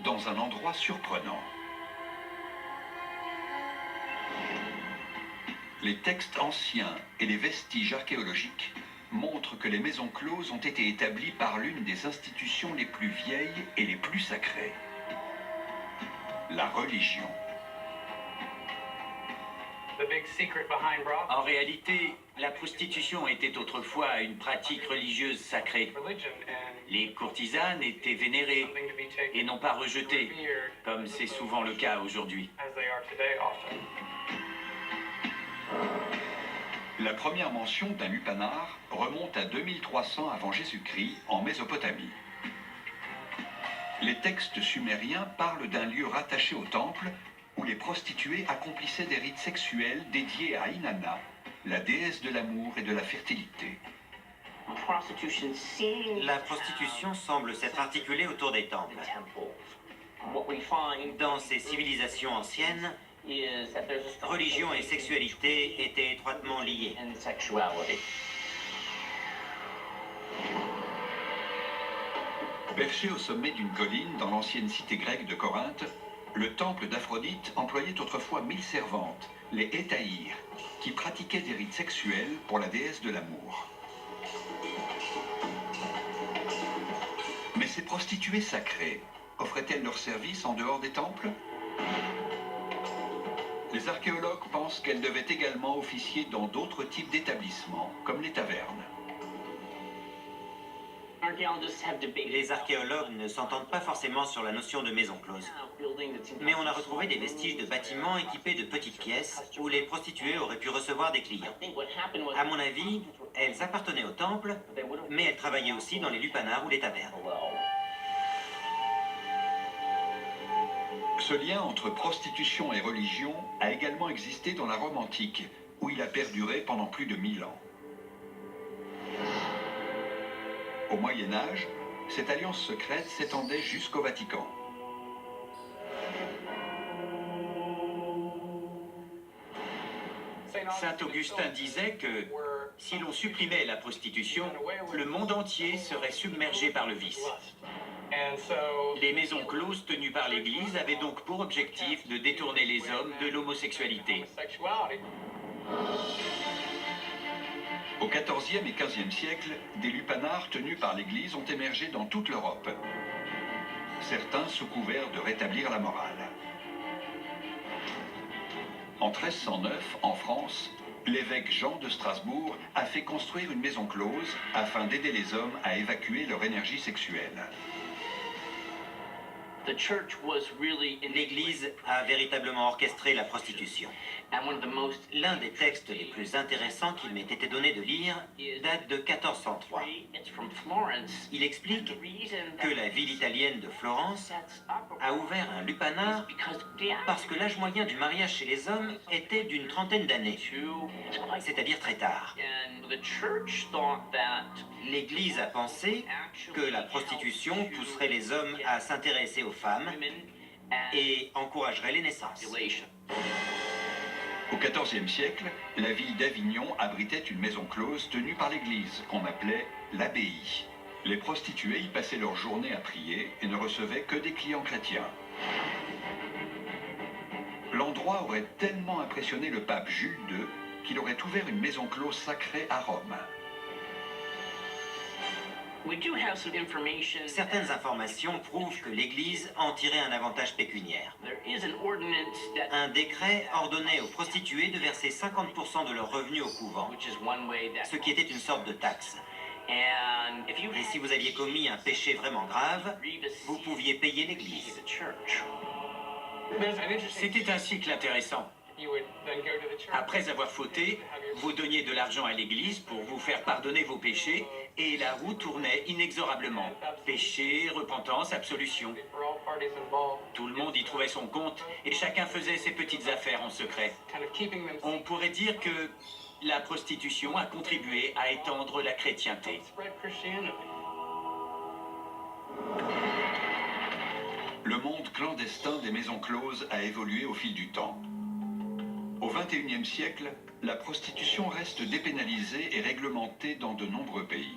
dans un endroit surprenant. Les textes anciens et les vestiges archéologiques montrent que les maisons closes ont été établies par l'une des institutions les plus vieilles et les plus sacrées, la religion. En réalité, la prostitution était autrefois une pratique religieuse sacrée. Les courtisanes étaient vénérées et non pas rejetées, comme c'est souvent le cas aujourd'hui. La première mention d'un lupanar remonte à 2300 avant Jésus-Christ en Mésopotamie. Les textes sumériens parlent d'un lieu rattaché au temple où les prostituées accomplissaient des rites sexuels dédiés à Inanna, la déesse de l'amour et de la fertilité. La prostitution semble s'être articulée autour des temples. Dans ces civilisations anciennes, religion et sexualité étaient étroitement liées. Perché au sommet d'une colline dans l'ancienne cité grecque de Corinthe, le temple d'Aphrodite employait autrefois 1000 servantes, les hétaïres, qui pratiquaient des rites sexuels pour la déesse de l'amour. Mais ces prostituées sacrées offraient-elles leurs services en dehors des temples? Les archéologues pensent qu'elles devaient également officier dans d'autres types d'établissements, comme les tavernes. Les archéologues ne s'entendent pas forcément sur la notion de maison close. Mais on a retrouvé des vestiges de bâtiments équipés de petites pièces où les prostituées auraient pu recevoir des clients. À mon avis, elles appartenaient au temple, mais elles travaillaient aussi dans les lupanars ou les tavernes. Ce lien entre prostitution et religion a également existé dans la Rome antique, où il a perduré pendant plus de 1000 ans. Au Moyen-Âge, cette alliance secrète s'étendait jusqu'au Vatican. Saint Augustin disait que si l'on supprimait la prostitution, le monde entier serait submergé par le vice. Les maisons closes tenues par l'Église avaient donc pour objectif de détourner les hommes de l'homosexualité. Au XIVe et XVe siècle, des lupanars tenus par l'Église ont émergé dans toute l'Europe. Certains sous couvert de rétablir la morale. En 1309, en France, l'évêque Jean de Strasbourg a fait construire une maison close afin d'aider les hommes à évacuer leur énergie sexuelle. L'Église a véritablement orchestré la prostitution. L'un des textes les plus intéressants qu'il m'ait été donné de lire date de 1403. Il explique que la ville italienne de Florence a ouvert un lupanar parce que l'âge moyen du mariage chez les hommes était d'une trentaine d'années, c'est-à-dire très tard. L'Église a pensé que la prostitution pousserait les hommes à s'intéresser aux femmes et encouragerait les naissances. Au XIVe siècle, la ville d'Avignon abritait une maison close tenue par l'Église, qu'on appelait l'abbaye. Les prostituées y passaient leur journée à prier et ne recevaient que des clients chrétiens. L'endroit aurait tellement impressionné le pape Jules II qu'il aurait ouvert une maison close sacrée à Rome. Certaines informations prouvent que l'Église en tirait un avantage pécuniaire. Un décret ordonnait aux prostituées de verser 50% de leurs revenus au couvent, ce qui était une sorte de taxe. Et si vous aviez commis un péché vraiment grave, vous pouviez payer l'Église. C'était un cycle intéressant. Après avoir fauté, vous donniez de l'argent à l'Église pour vous faire pardonner vos péchés, et la roue tournait inexorablement. Péché, repentance, absolution. Tout le monde y trouvait son compte, et chacun faisait ses petites affaires en secret. On pourrait dire que la prostitution a contribué à étendre la chrétienté. Le monde clandestin des maisons closes a évolué au fil du temps. Au XXIe siècle, la prostitution reste dépénalisée et réglementée dans de nombreux pays.